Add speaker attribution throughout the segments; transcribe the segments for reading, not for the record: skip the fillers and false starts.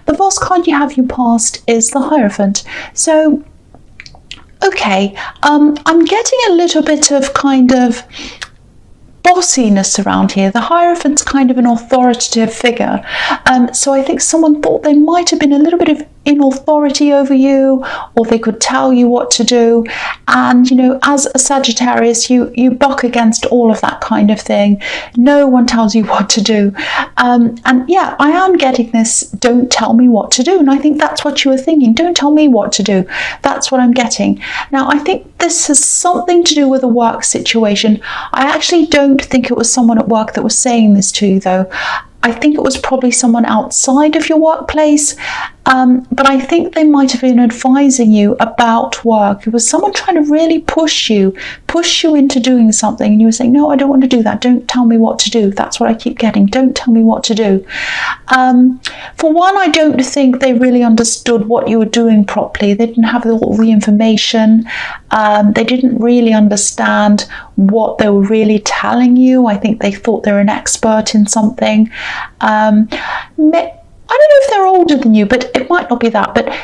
Speaker 1: The last card you have you passed is the Hierophant. So, okay, I'm getting a little bit of kind of bossiness around here. The Hierophant's kind of an authoritative figure. So I think someone thought they might have been a little bit of in authority over you, or they could tell you what to do. And, you know, as a Sagittarius, you buck against all of that kind of thing. No one tells you what to do. And yeah, I am getting this, don't tell me what to do. And I think that's what you were thinking. Don't tell me what to do. That's what I'm getting. Now, I think this has something to do with a work situation. I actually don't think it was someone at work that was saying this to you, though. I think it was probably someone outside of your workplace, but I think they might have been advising you about work. It was someone trying to really push you into doing something, and you were saying, no, I don't want to do that. Don't tell me what to do. That's what I keep getting. Don't tell me what to do. For one, I don't think they really understood what you were doing properly. They didn't have all the information. They didn't really understand what they were really telling you. I think they thought they were an expert in something. I don't know if they're older than you, but it might not be that. But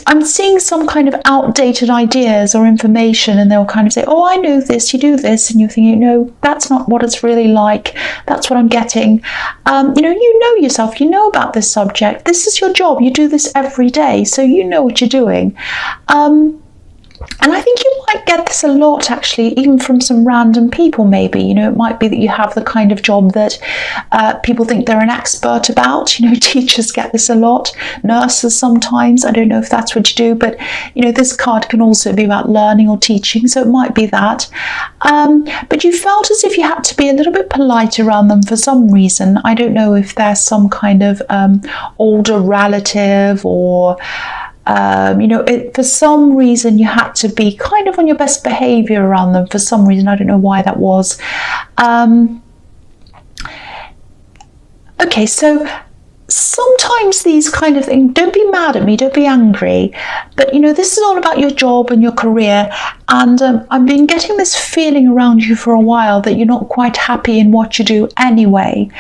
Speaker 1: I'm seeing some kind of outdated ideas or information, and they'll kind of say, oh, I know this, you do this, and you're thinking, no, that's not what it's really like. That's what I'm getting. You know yourself, you know about this subject. This is your job. You do this every day, so you know what you're doing. And I think you might get this a lot, actually, even from some random people, maybe. You know, it might be that you have the kind of job that people think they're an expert about. You know, teachers get this a lot. Nurses sometimes. I don't know if that's what you do, but, you know, this card can also be about learning or teaching, so it might be that. But you felt as if you had to be a little bit polite around them for some reason. I don't know if there's some kind of older relative, or for some reason you had to be kind of on your best behavior around them for some reason. I don't know why that was. Okay, so sometimes these kind of things, don't be mad at me, don't be angry, but, you know, this is all about your job and your career, and I've been getting this feeling around you for a while that you're not quite happy in what you do anyway.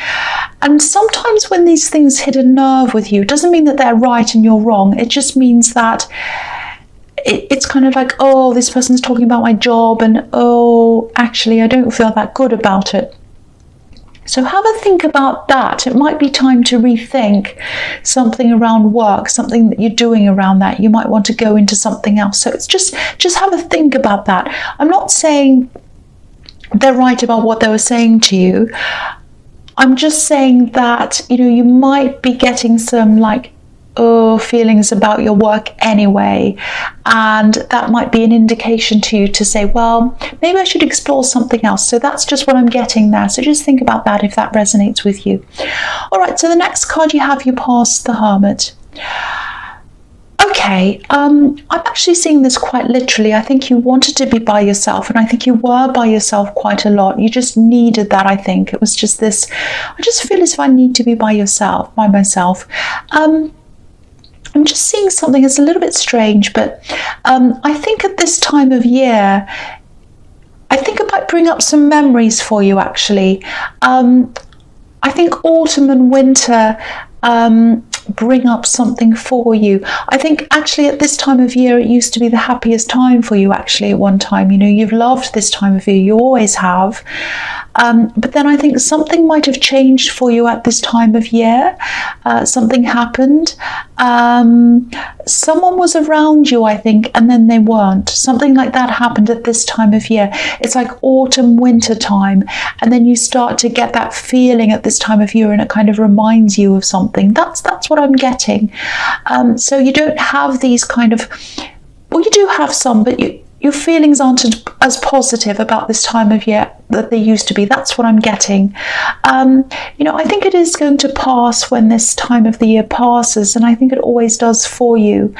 Speaker 1: And sometimes when these things hit a nerve with you, it doesn't mean that they're right and you're wrong. It just means that it's kind of like, oh, this person's talking about my job, and oh, actually, I don't feel that good about it. So have a think about that. It might be time to rethink something around work, something that you're doing around that. You might want to go into something else. So it's just have a think about that. I'm not saying they're right about what they were saying to you. I'm just saying that, you know, you might be getting some feelings about your work anyway, and that might be an indication to you to say, well, maybe I should explore something else. So that's just what I'm getting there. So just think about that if that resonates with you. All right, so the next card you have, you pass the Hermit. Okay, I'm actually seeing this quite literally. I think you wanted to be by yourself, and I think you were by yourself quite a lot. You just needed that, I think. It was just this, I just feel as if I need to be by myself. I'm just seeing something that's a little bit strange, but I think at this time of year, I think it might bring up some memories for you, actually. I think autumn and winter bring up something for you. I think actually at this time of year, it used to be the happiest time for you, actually, at one time. You know, you've loved this time of year, you always have. But then I think something might have changed for you at this time of year. Something happened. Someone was around you, I think, and then they weren't. Something like that happened at this time of year. It's like autumn, winter time, and then you start to get that feeling at this time of year, and it kind of reminds you of something. That's what I'm getting. So you don't have these kind of, well, you do have some, but your feelings aren't as positive about this time of year that they used to be. That's what I'm getting. I think it is going to pass when this time of the year passes, and I think it always does for you.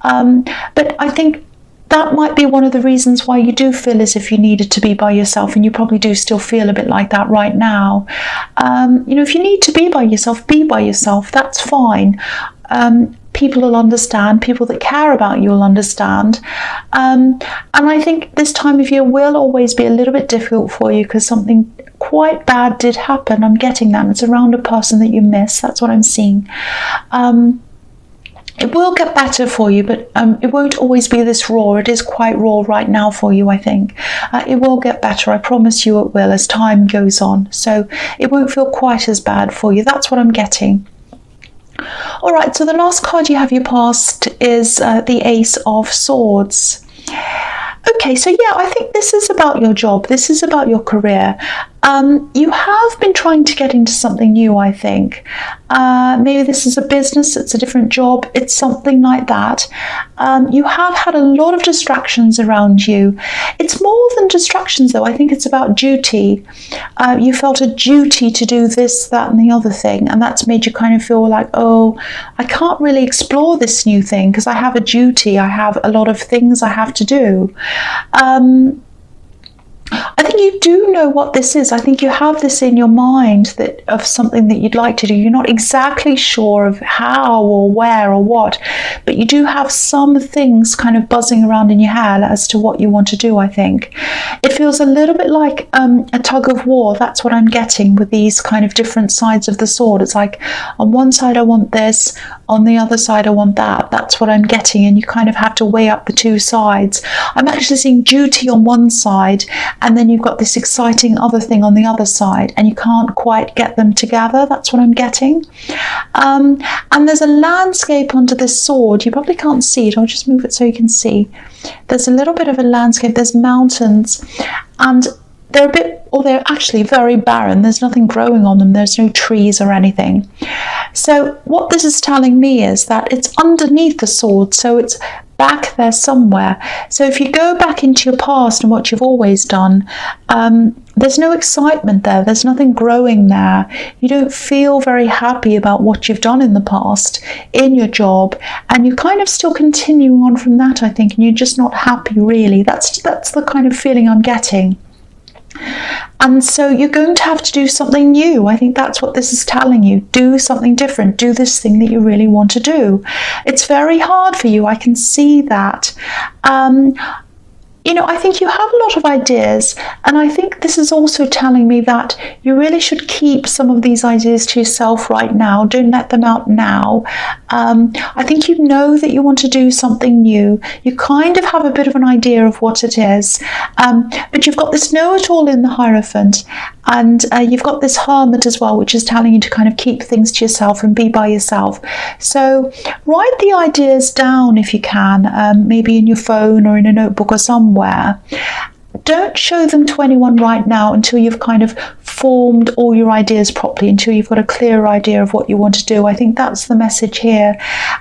Speaker 1: But I think that might be one of the reasons why you do feel as if you needed to be by yourself, and you probably do still feel a bit like that right now. If you need to be by yourself, that's fine. People will understand. People that care about you will understand. And I think this time of year will always be a little bit difficult for you, because something quite bad did happen. I'm getting that. It's around a person that you miss. That's what I'm seeing. It will get better for you, but it won't always be this raw. It is quite raw right now for you, I think. It will get better. I promise you it will as time goes on. So it won't feel quite as bad for you. That's what I'm getting. All right, so the last card you have your past is the Ace of Swords. Okay, so yeah, I think this is about your job. This is about your career. You have been trying to get into something new, I think. Maybe this is a business, it's a different job, it's something like that. You have had a lot of distractions around you. It's more than distractions, though. I think it's about duty. You felt a duty to do this, that, and the other thing, and that's made you kind of feel like, oh, I can't really explore this new thing because I have a duty. I have a lot of things I have to do. I think you do know what this is. I think you have this in your mind that of something that you'd like to do. You're not exactly sure of how or where or what, but you do have some things kind of buzzing around in your head as to what you want to do, I think. It feels a little bit like a tug of war. That's what I'm getting with these kind of different sides of the sword. It's like on one side I want this, on the other side I want that. That's what I'm getting, and you kind of have to weigh up the two sides. I'm actually seeing duty on one side, and then you've got this exciting other thing on the other side, and you can't quite get them together. That's what I'm getting. And there's a landscape under this sword. You probably can't see it. I'll just move it so you can see. There's a little bit of a landscape. There's mountains, and they're a bit, or they're actually very barren. There's nothing growing on them. There's no trees or anything. So what this is telling me is that it's underneath the sword, so it's back there somewhere. So if you go back into your past and what you've always done, there's no excitement there. There's nothing growing there. You don't feel very happy about what you've done in the past in your job, and you're kind of still continuing on from that, I think, and you're just not happy, really. That's the kind of feeling I'm getting. And so you're going to have to do something new. I think that's what this is telling you. Do something different. Do this thing that you really want to do. It's very hard for you. I can see that. You know, I think you have a lot of ideas, and I think this is also telling me that you really should keep some of these ideas to yourself right now. Don't let them out now. I think you know that you want to do something new. You kind of have a bit of an idea of what it is, but you've got this know-it-all in the Hierophant, and you've got this Hermit as well, which is telling you to kind of keep things to yourself and be by yourself. So write the ideas down if you can, maybe in your phone or in a notebook or somewhere. Don't show them to anyone right now until you've kind of formed all your ideas properly, until you've got a clear idea of what you want to do. I think that's the message here.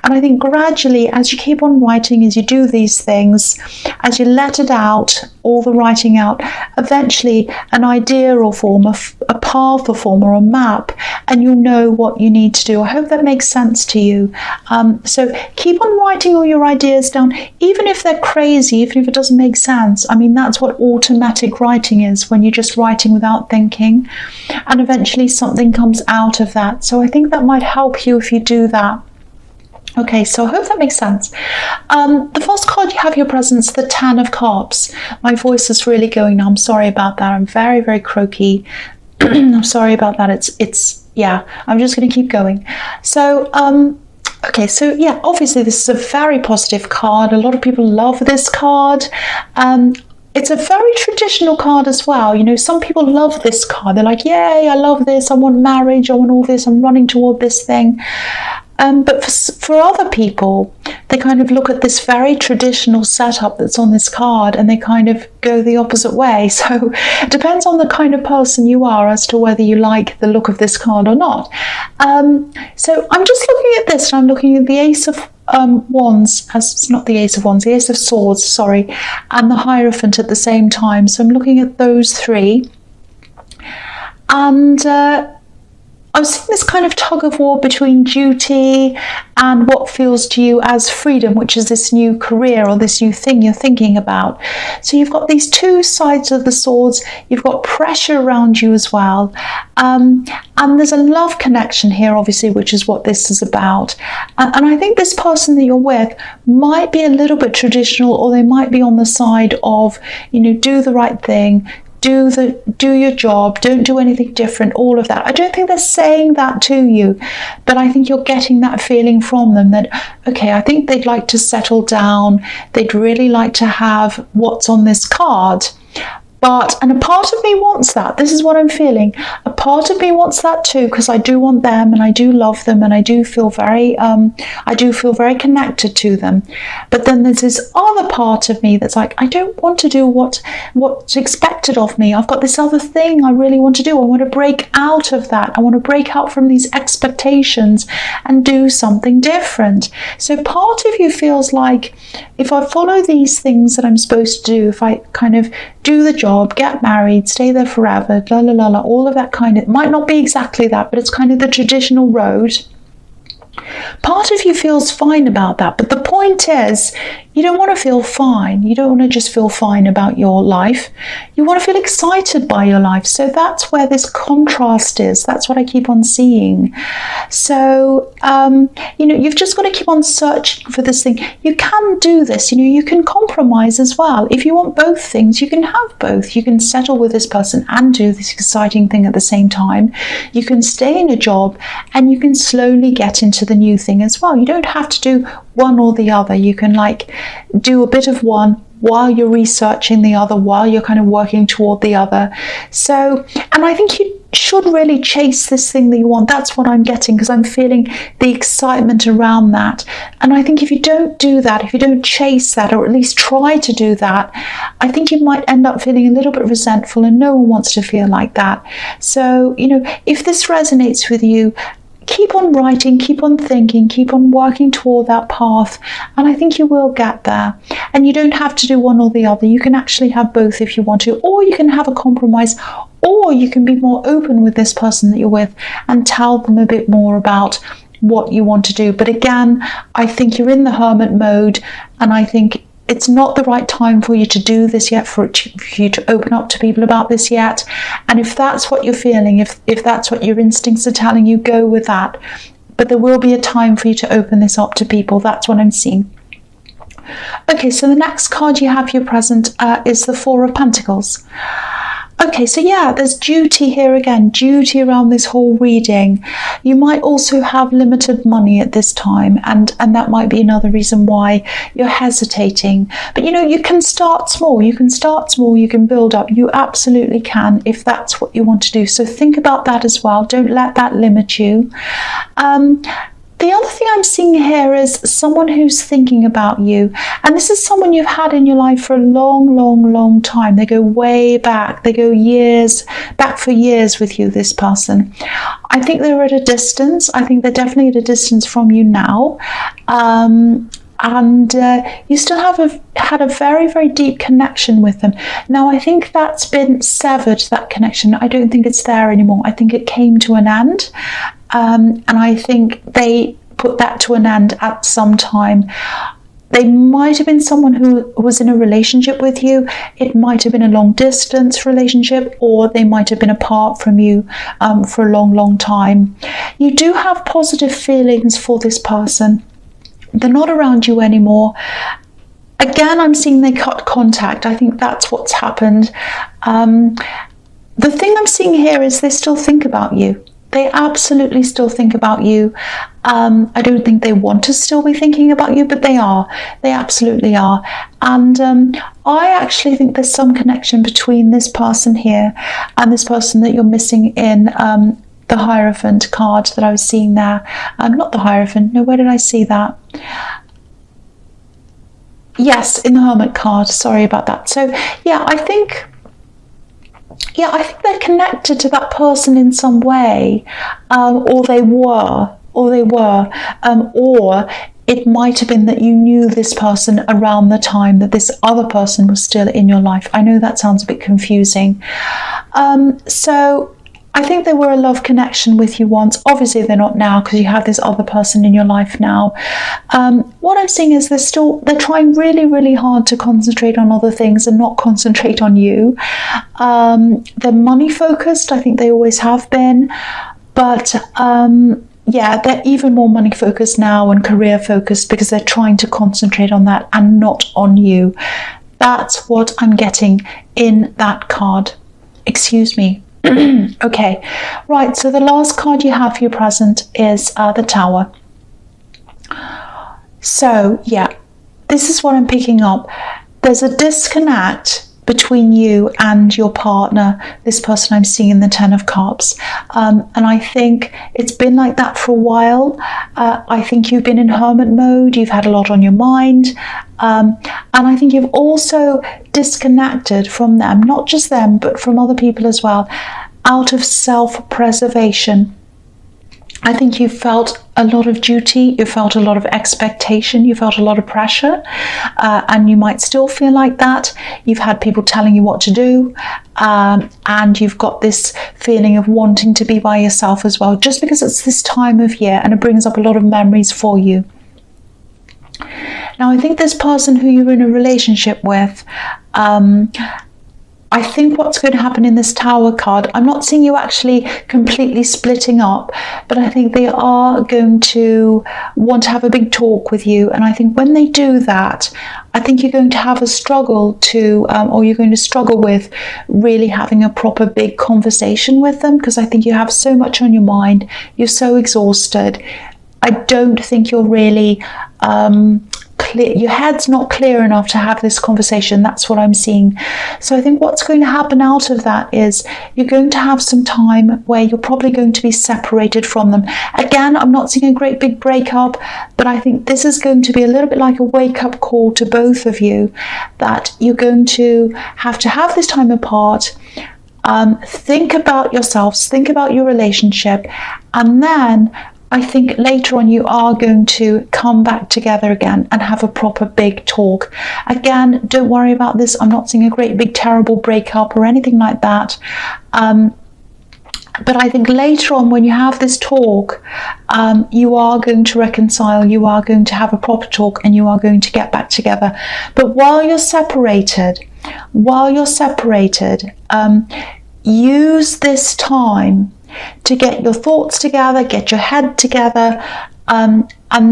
Speaker 1: And I think gradually, as you keep on writing, as you do these things, as you let it out, all the writing out, eventually an idea will form, a path will form, or a map, and you'll know what you need to do. I hope that makes sense to you. So keep on writing all your ideas down, even if they're crazy, even if it doesn't make sense. I mean, that's what automatic writing is, when you're just writing without thinking, and eventually something comes out of that. So I think that might help you if you do that. Okay, so I hope that makes sense. The first card you have your presence, the Ten of Cups. My voice is really going now. I'm sorry about that. I'm very, very croaky. I'm sorry about that. Yeah, I'm just going to keep going. So, okay, so yeah, obviously this is a very positive card. A lot of people love this card. It's a very traditional card as well. You know, some people love this card. They're like, yay, I love this. I want marriage. I want all this. I'm running toward this thing. But for other people, they kind of look at this very traditional setup that's on this card, and they kind of go the opposite way. So it depends on the kind of person you are as to whether you like the look of this card or not. So I'm just looking at this, and I'm looking at the Ace of Wands, it's not the Ace of Wands, the Ace of Swords, sorry, and the Hierophant at the same time. So I'm looking at those three, and I'm seeing this kind of tug of war between duty and what feels to you as freedom, which is this new career or this new thing you're thinking about. So you've got these two sides of the swords. You've got pressure around you as well. And there's a love connection here, obviously, which is what this is about. And I think this person that you're with might be a little bit traditional, or they might be on the side of, you know, do the right thing, do your job, don't do anything different, all of that. I don't think they're saying that to you, but I think you're getting that feeling from them that, okay, I think they'd like to settle down, they'd really like to have what's on this card. And a part of me wants that. This is what I'm feeling. A part of me wants that too, because I do want them and I do love them and I do feel very connected to them. But then there's this other part of me that's like, I don't want to do what's expected of me. I've got this other thing I really want to do. I want to break out of that. I want to break out from these expectations and do something different. So part of you feels like, if I follow these things that I'm supposed to do, if I kind of do the job, get married, stay there forever, la la la la, all of that kind of, it might not be exactly that, but it's kind of the traditional road. Part of you feels fine about that, but the point is, you don't want to feel fine. You don't want to just feel fine about your life. You want to feel excited by your life. So that's where this contrast is. That's what I keep on seeing. So, you've just got to keep on searching for this thing. You can do this. You can compromise as well. If you want both things, you can have both. You can settle with this person and do this exciting thing at the same time. You can stay in a job and you can slowly get into the new thing as well. You don't have to do one or the other. You can do a bit of one while you're researching the other, while you're kind of working toward the other. So, and I think you should really chase this thing that you want. That's what I'm getting, because I'm feeling the excitement around that. And I think if you don't do that, if you don't chase that, or at least try to do that, I think you might end up feeling a little bit resentful, and no one wants to feel like that. So, if this resonates with you, keep on writing, keep on thinking, keep on working toward that path, and I think you will get there. And you don't have to do one or the other. You can actually have both if you want to, or you can have a compromise, or you can be more open with this person that you're with and tell them a bit more about what you want to do. But again, I think you're in the hermit mode, and I think it's not the right time for you to do this yet, for you to open up to people about this yet. And if that's what you're feeling, if that's what your instincts are telling you, go with that. But there will be a time for you to open this up to people. That's what I'm seeing. Okay, so the next card you have here present is the Four of Pentacles. Okay, so yeah, there's duty here again, duty around this whole reading. You might also have limited money at this time, and that might be another reason why you're hesitating. But you can start small, you can build up. You absolutely can, if that's what you want to do. So think about that as well. Don't let that limit you. The other thing I'm seeing here is someone who's thinking about you. And this is someone you've had in your life for a long, long, long time. They go way back. They go back for years with you, this person. I think they're at a distance. I think they're definitely at a distance from you now. And you still had a very, very deep connection with them. Now, I think that's been severed, that connection. I don't think it's there anymore. I think it came to an end. And I think they put that to an end at some time. They might have been someone who was in a relationship with you. It might have been a long distance relationship, or they might have been apart from you for a long, long time. You do have positive feelings for this person. They're not around you anymore. Again, I'm seeing they cut contact. I think that's what's happened. The thing I'm seeing here is they still think about you. They absolutely still think about you. I don't think they want to still be thinking about you, but they are. They absolutely are. And I actually think there's some connection between this person here and this person that you're missing in the Hierophant card that I was seeing there. Not the Hierophant. No, where did I see that? Yes, in the Hermit card. Sorry about that. So, yeah, I think they're connected to that person in some way, or they were, or it might have been that you knew this person around the time that this other person was still in your life. I know that sounds a bit confusing. So I think they were a love connection with you once. Obviously they're not now, because you have this other person in your life now. What I'm seeing is they're trying really, really hard to concentrate on other things and not concentrate on you. They're money focused. I think they always have been, but yeah, they're even more money focused now and career focused, because they're trying to concentrate on that and not on you. That's what I'm getting in that card. excuse me. Okay, right, so the last card you have for your present is the Tower. So, yeah, this is what I'm picking up. There's a disconnect between you and your partner, this person I'm seeing in the Ten of Cups. And I think it's been like that for a while. I think you've been in hermit mode, you've had a lot on your mind. And I think you've also disconnected from them, not just them, but from other people as well, out of self-preservation. I think you felt a lot of duty, you felt a lot of expectation, you felt a lot of pressure, and you might still feel like that. You've had people telling you what to do, and you've got this feeling of wanting to be by yourself as well, just because it's this time of year and it brings up a lot of memories for you. Now, I think this person who you're in a relationship with, I think what's going to happen in this Tower card, I'm not seeing you actually completely splitting up, but I think they are going to want to have a big talk with you. And I think when they do that, I think you're going to have a struggle to, or you're going to struggle with really having a proper big conversation with them, because I think you have so much on your mind. You're so exhausted. I don't think you're really clear, your head's not clear enough to have this conversation. That's what I'm seeing. So I think what's going to happen out of that is you're going to have some time where you're probably going to be separated from them. Again, I'm not seeing a great big breakup, but I think this is going to be a little bit like a wake-up call to both of you, that you're going to have this time apart. Think about yourselves, think about your relationship, and then I think later on you are going to come back together again and have a proper big talk. Again, don't worry about this. I'm not seeing a great big terrible breakup or anything like that. But I think later on when you have this talk, you are going to reconcile, you are going to have a proper talk, and you are going to get back together. But while you're separated, use this time to get your thoughts together, get your head together, and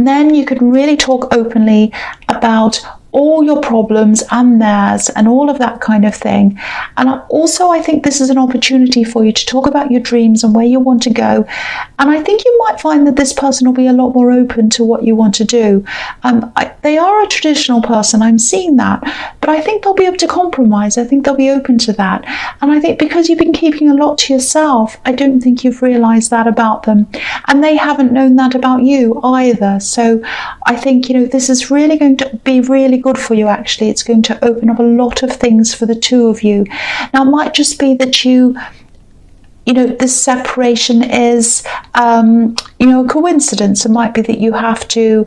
Speaker 1: then you can really talk openly about all your problems and theirs and all of that kind of thing. And also I think this is an opportunity for you to talk about your dreams and where you want to go. And I think you might find that this person will be a lot more open to what you want to do. They are a traditional person, I'm seeing that, but I think they'll be able to compromise. I think they'll be open to that. And I think because you've been keeping a lot to yourself, I don't think you've realized that about them. And they haven't known that about you either. So I think, this is really going to be really good for you, actually. It's going to open up a lot of things for the two of you. Now, it might just be that this separation is, a coincidence. It might be that you have to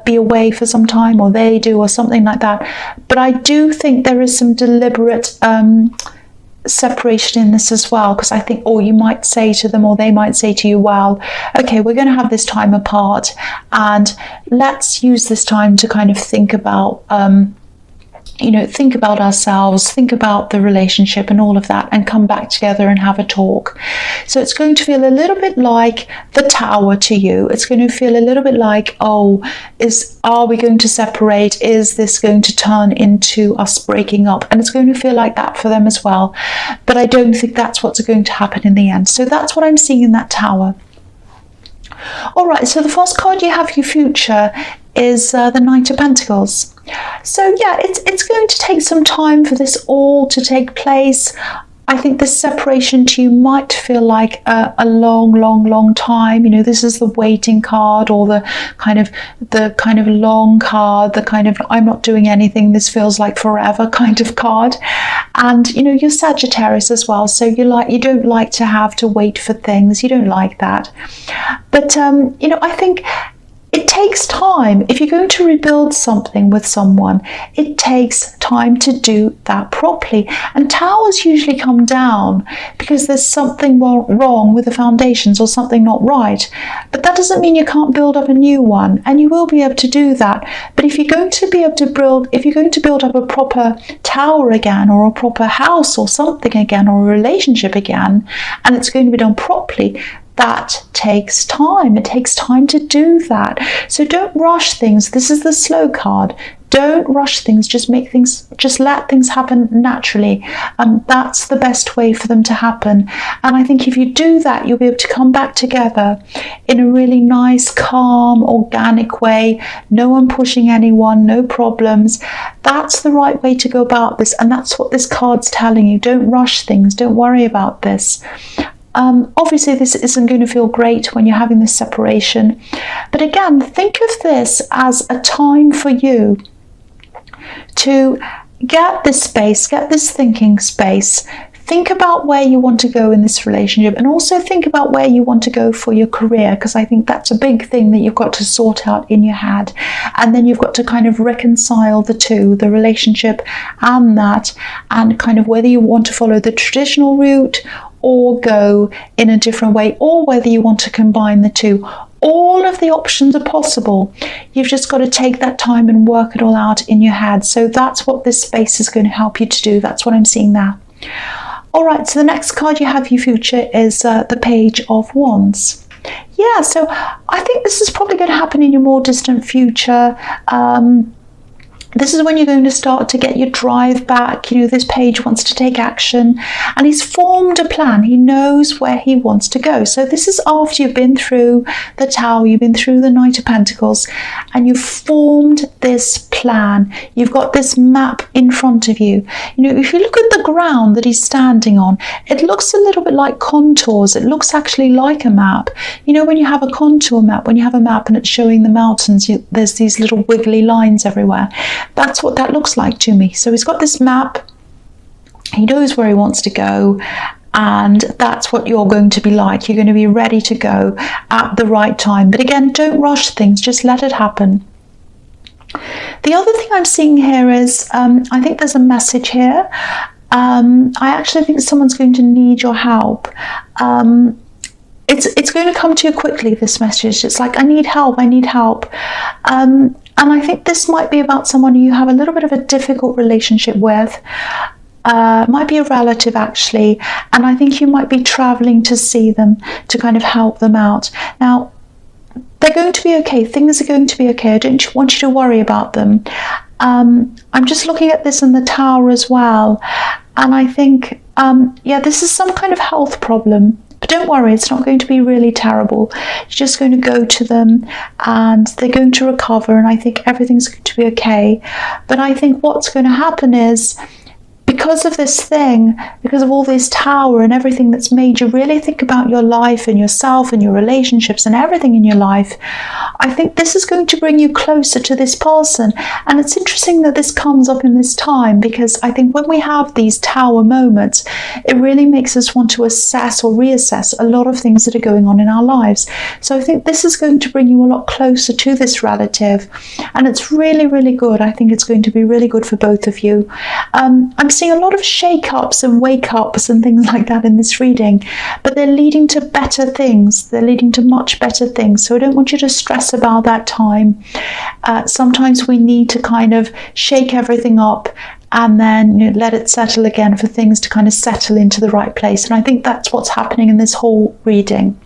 Speaker 1: be away for some time, or they do, or something like that. But I do think there is some deliberate separation in this as well, because I think, or you might say to them, or they might say to you, well, okay, we're going to have this time apart, and let's use this time to kind of think about think about ourselves, think about the relationship and all of that, and come back together and have a talk. So it's going to feel a little bit like the Tower to you. It's going to feel a little bit like, are we going to separate? Is this going to turn into us breaking up? And it's going to feel like that for them as well. But I don't think that's what's going to happen in the end. So that's what I'm seeing in that Tower. All right, so the first card you have for your future is the Knight of Pentacles. So yeah, it's going to take some time for this all to take place. I think this separation to you might feel like a long time. This is the waiting card, or the kind of long card, the kind of I'm not doing anything, this feels like forever kind of card. And you're Sagittarius as well, so you don't like to have to wait for things. You don't like that. But I think it takes time. If you're going to rebuild something with someone, it takes time to do that properly. And towers usually come down because there's something wrong with the foundations, or something not right. But that doesn't mean you can't build up a new one, and you will be able to do that. But if you're going to build up a proper tower again, or a proper house or something again, or a relationship again, and it's going to be done properly, that takes time. It takes time to do that. So don't rush things. This is the slow card. Don't rush things, just let things happen naturally. That's the best way for them to happen. And I think if you do that, you'll be able to come back together in a really nice, calm, organic way. No one pushing anyone, no problems. That's the right way to go about this. And that's what this card's telling you. Don't rush things. Don't worry about this. Obviously, this isn't going to feel great when you're having this separation. But again, think of this as a time for you to get this space, get this thinking space. Think about where you want to go in this relationship, and also think about where you want to go for your career, because I think that's a big thing that you've got to sort out in your head. And then you've got to kind of reconcile the two, the relationship and that, and kind of whether you want to follow the traditional route or go in a different way, or whether you want to combine the two. All of the options are possible. You've just got to take that time and work it all out in your head. So that's what this space is going to help you to do. That's what I'm seeing there. All right, so the next card you have for your future is the Page of Wands. Yeah, so I think this is probably going to happen in your more distant future. This is when you're going to start to get your drive back. You know, this page wants to take action, and he's formed a plan. He knows where he wants to go. So this is after you've been through the Tower, you've been through the Knight of Pentacles, and you've formed this plan. You've got this map in front of you. You know, if you look at the ground that he's standing on, it looks a little bit like contours. It looks actually like a map. You know, when you have a contour map, when you have a map and it's showing the mountains, there's these little wiggly lines everywhere. That's what that looks like to me. So he's got this map, he knows where he wants to go, and that's what you're going to be like. You're going to be ready to go at the right time. But again, don't rush things, just let it happen. The other thing I'm seeing here is, I think there's a message here. I actually think someone's going to need your help. It's going to come to you quickly, this message. It's like, I need help, I need help. And I think this might be about someone you have a little bit of a difficult relationship with. Might be a relative, actually. And I think you might be traveling to see them, to kind of help them out. Now, they're going to be okay. Things are going to be okay. I don't want you to worry about them. I'm just looking at this in the Tower as well. And I think, yeah, this is some kind of health problem. But don't worry, it's not going to be really terrible. You're just going to go to them and they're going to recover, and I think everything's going to be okay. But I think what's going to happen is, because of this thing, because of all this Tower and everything that's made you really think about your life and yourself and your relationships and everything in your life, I think this is going to bring you closer to this person. And it's interesting that this comes up in this time, because I think when we have these Tower moments, it really makes us want to assess or reassess a lot of things that are going on in our lives. So I think this is going to bring you a lot closer to this relative, and it's really, really good. I think it's going to be really good for both of you. I'm seeing a lot of shake-ups and wake-ups and things like that in this reading, but they're leading to better things. They're leading to much better things. So I don't want you to stress about that time. Sometimes we need to kind of shake everything up and then, you know, let it settle again for things to kind of settle into the right place. And I think that's what's happening in this whole reading.